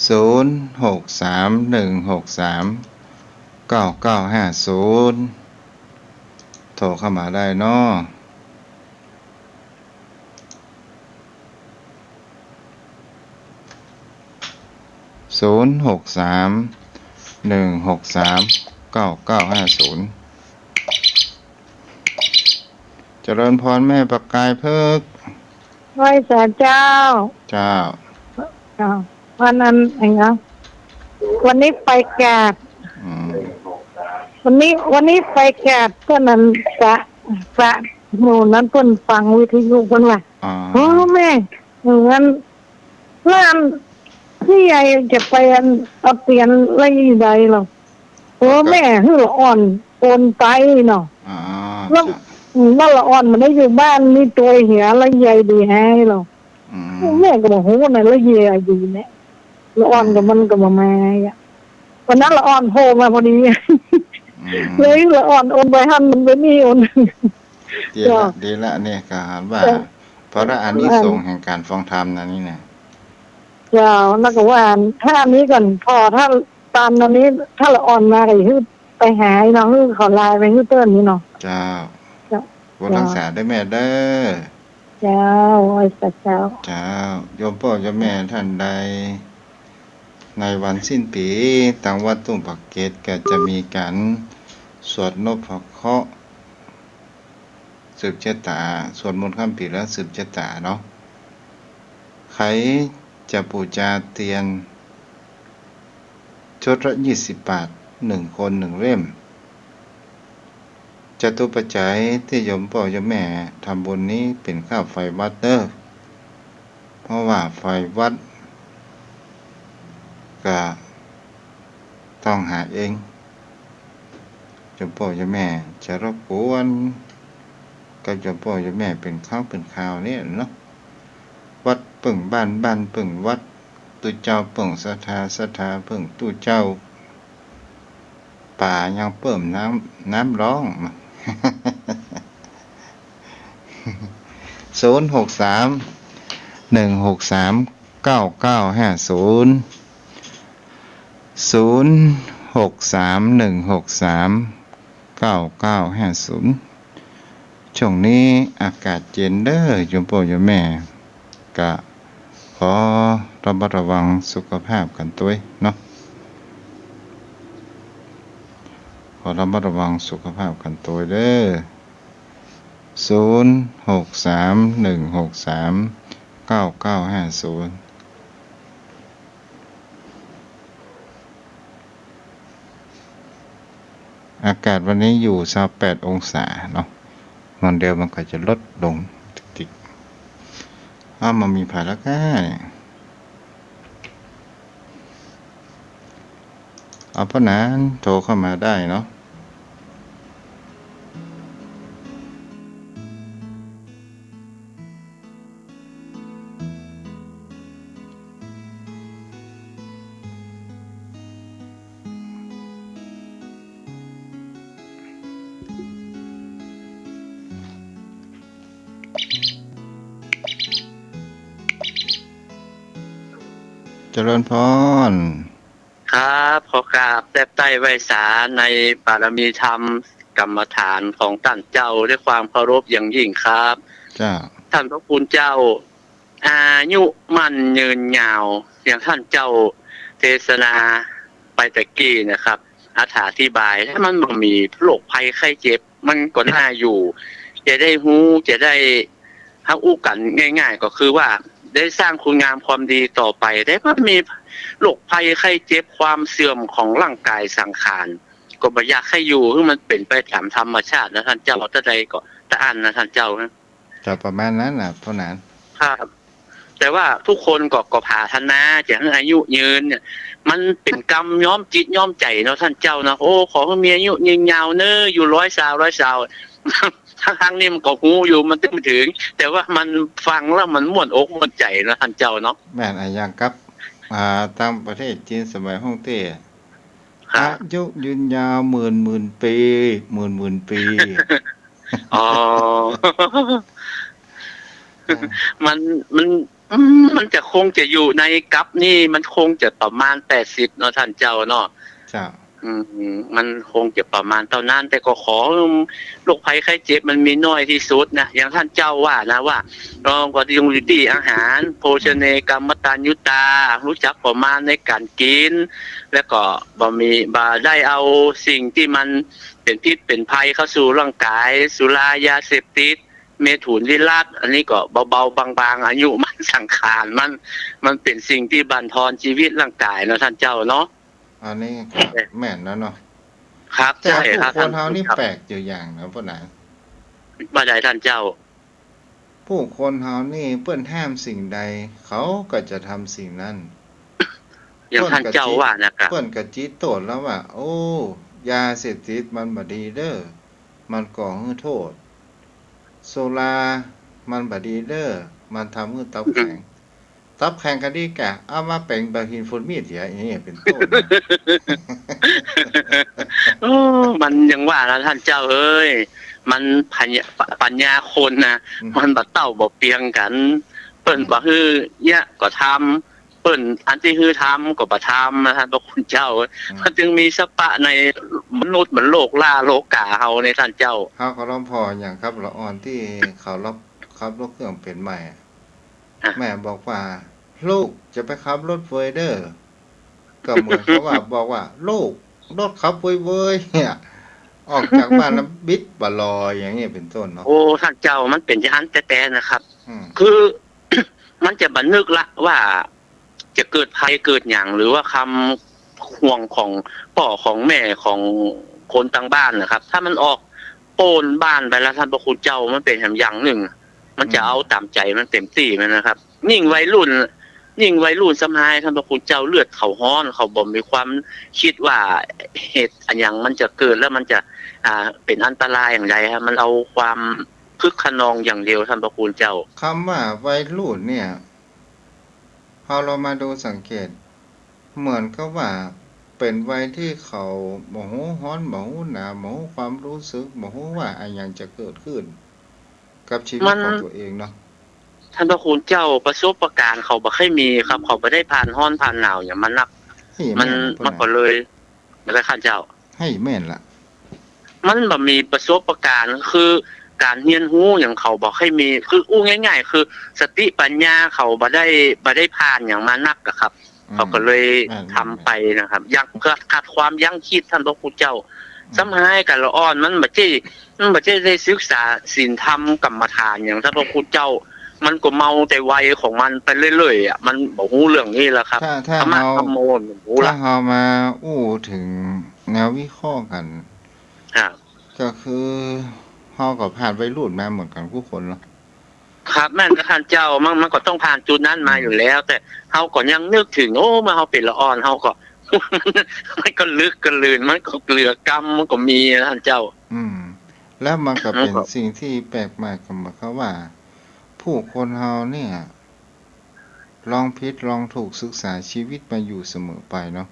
โทรเข้ามาได้เนาะ0631639950เจริญพรแม่ประกายเพิก
ไหว้ศาลเจ้า
เจ้า
วันนั้นไงนะวันนี้ไปแกด
อืม
วันนี้ไปแกดเพื่อนนั้นพระหมู่นั้นเพื่อนฟังวิทยุเพื่อนว่า
อ๋อ
โอ้แม่งั้นที่ใหญ่จะไปเอาเตียนไรใดหรอโอ้แม่หืออ่อนโอนไปเนาะ
อ๋อ
แล้ว
จ้ะ
นั่นละอ่อนมันได้อยู่บ้านนี่ตัวเหียไรใหญ่ดีแฮหรอ
อืม
แม่ก็บอกโหไหนละเยอะดีเนี่ยละอ่อนกับมันก็มาอ่ะวันนั้นละอ่อนโทรมาพอดี
อืม
เลยละอ่อนโอนไปหันมันไปนี่โอน
ดีละเนี่ยก็หาว่าเพราะอานิสงส์แห่งการฟังธรรมนะนี่นะ
เจ้าแล้วก็ว่าถ้าอันนี้ก่อนพอถ้าตามอันนี้ถ้าละอ่อนมาก็คือไปหาเนาะคือขอไลน์ไปคือเติ้นนี่เนาะ
เจ้า
เจ้า
บนรักษาได้แม่เด้อ
เจ้าไอ้สัตว์เจ้า
เจ้าโยมพ่อโยมแม่ท่านใดในวันสิ้นปีทางวัดตุ้มปักเกตก็จะมีการสวดนพเคราะห์สืบชะตาสวดมนต์ข้ามปีแล้วสืบชะตาเนาะใครจะบูชาเทียนชุดละ20 บาท1 คน 1 เล่มจตุปัจจัยที่โยมพ่อโยมแม่ทำบุญนี้เป็นค่าไฟวัดเด้อเพราะว่าไฟวัดก็ต้องหาเองโยมพ่อโยมแม่จะรบกวนกับโยมพ่อโยมแม่เป็นข้าวเป็นข่าวเนี่ยเนาะวัดปึ่งบ้านปึ่งวัดตู้เจ้าปึ่งศรัทธาปึ่งตู้เจ้าป่ายังเปิ่มน้ำร้อง 063163950 ช่วงนี้อากาศเย็นเด้อโยมพ่อโยมแม่ก็ขอระมัดระวังสุขภาพกันด้วยเนาะขอระมัดระวังสุขภาพกันตัวเด้อ06316399950อากาศวันนี้อยู่28 องศาเนาะวันเดียวมันก็จะลดลงติ๊กๆมันมีภาระก้าเนี่ยเอาเพราะนั้นโทรเข้ามาได้เนาะเจริญพร
ครับขอกราบแทบใต้ไว้สาในบารมีธรรมกรรมฐานของท่านเจ้าด้วยความเคารพอย่างยิ่งครับ
เจ้า
ท่านพระคุณเจ้าอายุมั่นยืนยาวอย่างท่านเจ้าเทศนาไปตะกี้นะครับอธิบายถ้ามันบ่มีโรคภัยไข้เจ็บมันก็น่าอยู่ จะได้ฮู้จะได้ฮักอู้กันง่ายๆก็คือว่าได้สร้างคุณงามความดีต่อไปได้มันมีโรคภัยไข้เจ็บความเสื่อมของร่างกายสังขารก็บ่อยากให้อยู่คือมันเป็นไปตามธรรมชาตินะท่านเจ้าตะใดก็ตะอันนะท่านเจ้านะ
จะประมาณนั้นน่ะเพราะนั้น
ครับ แต่ว่าทุกคนก็ปรารถนาจะให้อายุยืนเนี่ยมันเป็นกรรมย้อมจิตย้อมใจเนาะท่านเจ้านะโอ้ขอให้มีอายุยืนยาวเนอะอยู่100 สาวทั้งนี้มันก็หูอยู่มันตึงถึง แต่ว่ามันฟังแล้วมันม่วนอกม่วนใจนะท่านเจ้าเนาะ
แม่นอะอย่างกับตามประเทศจีนสมัยฮ่องเต้
ครั
อา
บ
ยุยืนยาวหมื่นปีหมื่นปี
อ๋อ มันมันจะคงจะอยู่ในกัปนี่มันคงจะประมาณ80เนาะท่านเจ้าเนาะ
เจ้า
มันคงจะประมาณเท่านั้นแต่ก็ขอโรคภัยไข้เจ็บมันมีน้อยที่สุดนะอย่างท่านเจ้าว่านะว่าลองก็ยังอยู่ที่อาหารโภชเนกรรมตานยุตารู้จักประมาณในการกินแล้วก็บ่ได้เอาสิ่งที่มันเป็นพิษเป็นภัยเข้าสู่ร่างกายสุรายาเสพติดเมถุนวิรัตอันนี้ก็เบาๆบางๆอายุมันสังขารมันเป็นสิ่งที่บั่นทอนชีวิตร่างกายเนาะท่านเจ้าเนาะ
อันนี้ก็แม่นแล้วเนาะ
ครับ
แต่
ใช่
ผู้
ครับ
คนเฮานี่
ครับ
แปลกอยู่อย่างนะพ่อหนา
ว่าใดท่านเจ้า
ผู้คนเฮานี่เปิ้นห้ามสิ่งใด เขาก็จะทำสิ่งนั้น
อย่างท่านเจ้าว่านะครับ
เปิ้นก็จิตโตดแล้วว่า โอ้ยาเสพติดมันบ่ดีเด้อมันก่อให้โทษโซลามันบ่ดีเด้อมันทำให้ตับแข็งตับแข็งก็ดีกะเอามาแปลงบาฮินฟูดมีดเสียอย่างนี้เป็นต้นนะ
โอ้มันยังว่าแล้วท่านเจ้าเอ้ยมันปัญญาคนนะมันบ่เต้าบ่เปียงกัน เปิ้นบ่ฮื้อเนี่ยก็ทำเปิ้นอันที่ฮื้อทำก็บ่ทำนะท่านพระคุณเจ้ามันจึงมีสปะในมนุษย์เหมือนโลกล่าโลกาเฮาในท่านเจ้า
เฮาก็ร้องพออย่างครับละอ่อนที่เขารับขับรถเครื่องเป็นใหม่อะ
อ่ะ
แม่บอกว่า ลูกจะไปขับรถเฟยเดอร์ก็เหมือนกับว่าบอกว่า ลูกรถขับเว้ยๆเนี่ยออกจากบ้านแล้วบิดบ่ลอยอย่างนี้เป็นต้นเนาะ
โอ้ท่านเจ้ามันเป็นอย่างนั้นแต่นะครับ
อืม
คือ มันจะบันนึกละว่าจะเกิดภัยเกิดอย่างหรือว่าคำห่วงของพ่อของแม่ของคนต่างบ้านนะครับ ถ้ามันออกโอนบ้านไปแล้วท่านพระคุณเจ้ามันเป็นอย่างหนึ่ง มันจะเอาตามใจมันเต็มที่มันนะครับ ยิ่งวัยรุ่นสมัยท่านพระคุณเจ้าเลือดเขาฮ้อนเขาบ่มีความคิดว่าเหตุอันอย่างมันจะเกิดแล้วมันจะเป็นอันตรายอย่างไรครับมันเอาความคึกขนองอย่างเดียวท่านพระคุณเจ้า
คำว่าวัยรุ่นเนี่ยพอเรามาดูสังเกต เหมือนกับว่าเป็นวัยที่เขาบ่ฮู้ฮ้อนบ่ฮู้หนาวบ่ฮู้ความรู้สึกบ่ฮู้ว่าอะไรอย่างจะเกิดขึ้น กับชีวิตของตัวเองเนาะ
ท่านพระคุณเจ้าประสบการณ์เขาบ่เคยมีครับเขาบ่ได้ผ่านร้อนผ่านหนาวอย่างมันนัก
ให้
มั
แม่
น
น
มันก็เลยแล้วข้าเจ้า
ให้แม่นล่ะ
มันบ่มีประสบการณ์คือการเรียนรู้อย่างเขาบ่เคยมีคืออู้ง่ายๆ คือสติปัญญาเขาบ่ได้ผ่านอย่างมานักอะครับ เขาก็เลยทำไปนะครับยังขาดความยั้งคิดท่านพระคุณเจ้าสมัยกันละอ่อนมันบ่ใช่ได้ศึกษาศีลธรรมกรรมฐานอย่างท่านพระคุณเจ้า มันก็เมาแต่วัยของมันไปเรื่อยๆอ่ะมันบ่ฮู้เรื่องนี้แหละครับ
ถ้า
ธรรมะ
เฮา
ธรรมโมนบ่ฮู้
ถ้า
ละ
เฮามาอู้ถึงแนววิเคราะห์กัน
ครับ
ก็คือเฮาก็ผ่านวัยรุ่นมาเหมือนกันทุกคนเนาะ
ครับแม่นท่านเจ้ามันก็ต้องผ่านจุดนั้นมาอยู่แล้ว แต่เฮาก็ยังนึกถึงโอ้เมื่อเฮาเป็นละอ่อนเฮาก็ มันก็ลึกก็ลื่นมันก็เกลือกรรมมันก็มีนะท่านเจ้า
แล้วมันก็เป็น
ครับ
สิ่งที่แปลกใหม่กับมันเขาว่า ผู้คนเฮาเนี่ย ลองผิดลองถูกศึกษาชีวิตมาอยู่เสมอไปเนาะ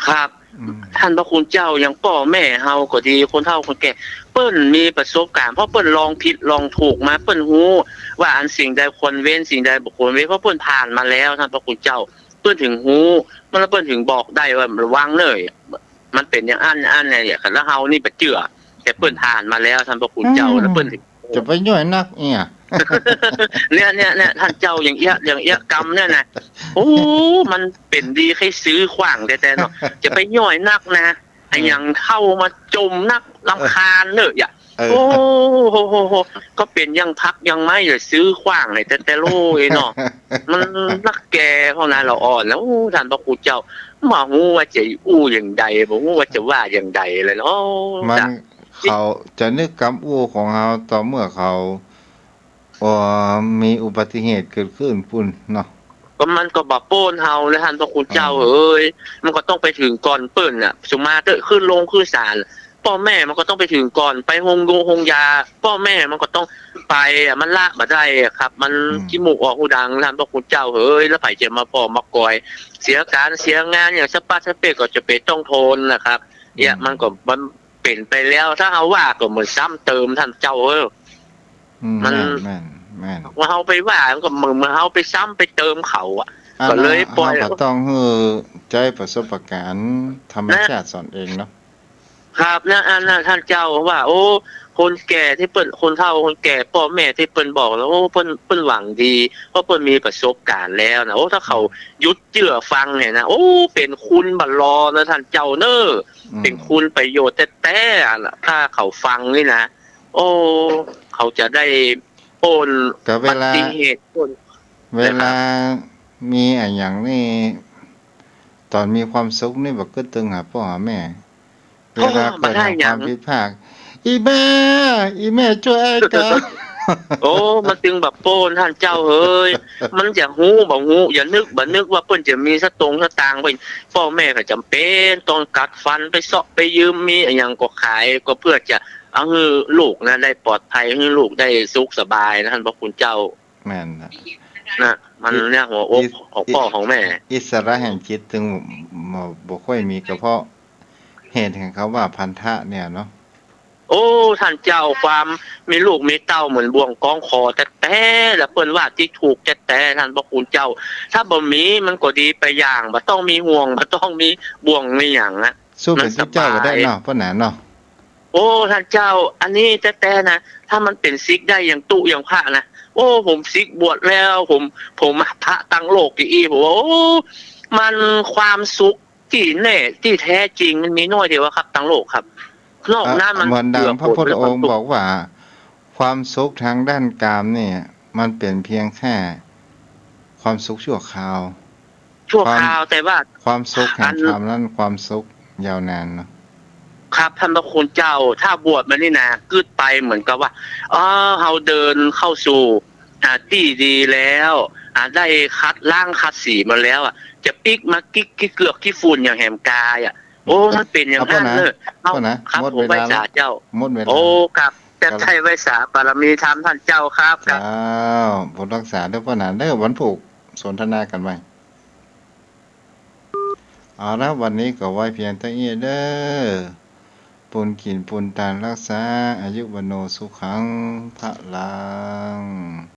ครับ
อืม
ท่านพระคุณเจ้าอย่างพ่อแม่เฮาก็ดีคนเฒ่าคนแก่เปิ้นมีประสบการณ์เพราะเปิ้นลองผิดลองถูกมาเปิ้นรู้ว่าอันสิ่งใดควรเว้นสิ่งใดบ่ควรเว้นเพราะเปิ้นผ่านมาแล้วท่านพระคุณเจ้าเปิ้นถึงรู้มันแล้วเปิ้นถึงบอกได้ว่าระวังเลยมันเป็นอย่างอันเนี่ยแล้วเฮานี่บ่เชื่อแต่เปิ้นผ่านมาแล้วท่านพระคุณเจ้าแล้วเปิ้นถึง
จะไปย่อยนักเนี่ย
เนี่ยท่านเจ้าอย่างเอี้ยกรรมเนี่ยนะโอ้มันเป็นดีให้ซื้อขว้างแต่เนาะจะไปย่อยนักนะไอ้อย่างเข้ามาจมนักรำคาญเนอะอย่า โอ้โหก็เป็นยังพักยังไม่อย่าซื้อขว้างเลยแต่โลยเนาะมันนักแกเพราะนั้นเราอ่อนแล้วท่านพระคุณเจ้ามาฮู้ว่าจะอู้อย่างใดบ่ฮู้ว่าจะว่าอย่างใดเลยเนาะ
มันเขาจะนึกกำอู้ของเฮาต่อเมื่อเขา อ๋อมีอุบัติเหตุเกิดขึ้นพุ่นเนาะ
ก็มันก็บ่โป้นเฮาเลยท่านพระคุณเจ้าเอ้ยมันก็ต้องไปถึงก่อนเปิ้นน่ะสุมาเตอขึ้นลงขึ้นศาลพ่อแม่มันก็ต้องไปถึงก่อนไปโรงยาพ่อแม่มันก็ต้องไปมันละบ่ได้ครับ มันขี้มูกออกหูดังท่านพระคุณเจ้าเอ้ยแล้วไผจะมาพ่อมากอยเสียการเสียงานอย่างสปาสเปก็จะเป็นต้องทนนะครับเนี่ยมันก็มันเป็นไปแล้วถ้าเอาว่าก็เหมือนซ้ำเติมท่านเจ้าเอ้ยมัน
แม่น
ว่าเฮาไปว่ามันก็เหมือนเฮาไปซ้ำไปเติมเขาอ่ะก็
เล
ยปล่อย
ก็ต้องให้ใจประสบการณ์ธรรมชาติสอนเองเนาะ
ครับนะอันนั้นท่านเจ้าว่าโอ้คนแก่ที่เปิ้นคนเฒ่าคนแก่พ่อแม่ที่เปิ้นบอกแล้วโอ้เปิ้นหวังดีเพราะเปิ้นมีประสบการณ์แล้วนะโอ้ถ้าเขายุดเจื่อฟังเนี่ยนะโอ้เป็นคุณบัดรอนะท่านเจ้าเน้อเป็นคุณประโยชน์แต่ถ้าเขาฟังนี่นะโอ้เขาจะได้โอน
อุบัติเหตุเวลามีอะไรอย่างนี้ตอนมีความสุขนี่บ่คิดถึงหาพ่อหาแม่เวลาเกิดความผิดพลาดอีแม่ช่วยจ้ะ
โอ้มันจึงแบบโป้นท่านเจ้าเอ้ยมันจะฮู้บ่ฮู้อย่านึกว่าเพิ่นจะมีสตางค์ไปพ่อแม่ก็จำเป็นต้องกัดฟันไปเซาะไปยืมมีอีหยังก็ขายก็เพื่อจะเอาให้ลูกนะได้ปลอดภัยให้ลูกได้สุขสบายนะท่านพระคุณเจ้า
แม่น
นะมันเนี่ยหัวอกของพ่อของแม่
อิสระแห่งจิตถึงบ่ค่อยมีก็เพราะเหตุแห่งเขาว่าพันธะเนี่ยเนาะ
โอ้ท่านเจ้าความมีลูกมีเต้าเหมือนบ่วงกองคอแต่แล้วเปิ้นว่าที่ถูกแต่ท่านพระคุณเจ้าถ้าบ่มีมันก็ดีไปอย่างบ่ต้องมีห่วงบ่ต้องมีบ่วงมีหยังนะ
สู้เป็นเจ้าก็ได้เนาะพ่อหนาเนาะ
โอ้ท่านเจ้าอันนี้แต่นะถ้ามันเป็นซิกได้อย่างตุอย่างพระนะโอ้ผมซิกบวชแล้วผมพระตั้งโลกอีผมโอ้มันความสุขที่แน่ที่แท้จริงมันมีน้อยเดียวครับตั้งโลกครับนอกนั้นมัน
ดังพระพุทธองค์บอกว่าความสุขทางด้านกามเนี่ยมันเป็นเพียงแค่ความสุขชั่วคราว
แต่ว่า
ความสุขแห่งธรรมนั้นความสุขยาวนานเนาะ
ครับท่านพระคุณเจ้าถ้าบวชมานี่นะกึดไปเหมือนกับว่าเฮาเดินเข้าสู่ที่ดีแล้วได้คัดล่างคัดสีมาแล้วจะปิ๊กมากิ๊กเกือกที่ฝุ่นอย่างแหมกายโอ้มันเป็นอย่างนั้นเลยครับผมไว้สาเจ้าโอ้ครับจะใช้ไว้สาบารมีธรรมท่านเจ้าครับ
ครับผลรักษาเด้อพ่อหนาเด้อวันผูกสนทนากันไว้เอาละวันนี้ก็ไว้เพียงเท่านี้เด้อปุญกินปุญตานรักษาอายุวโนสุขังพระลัง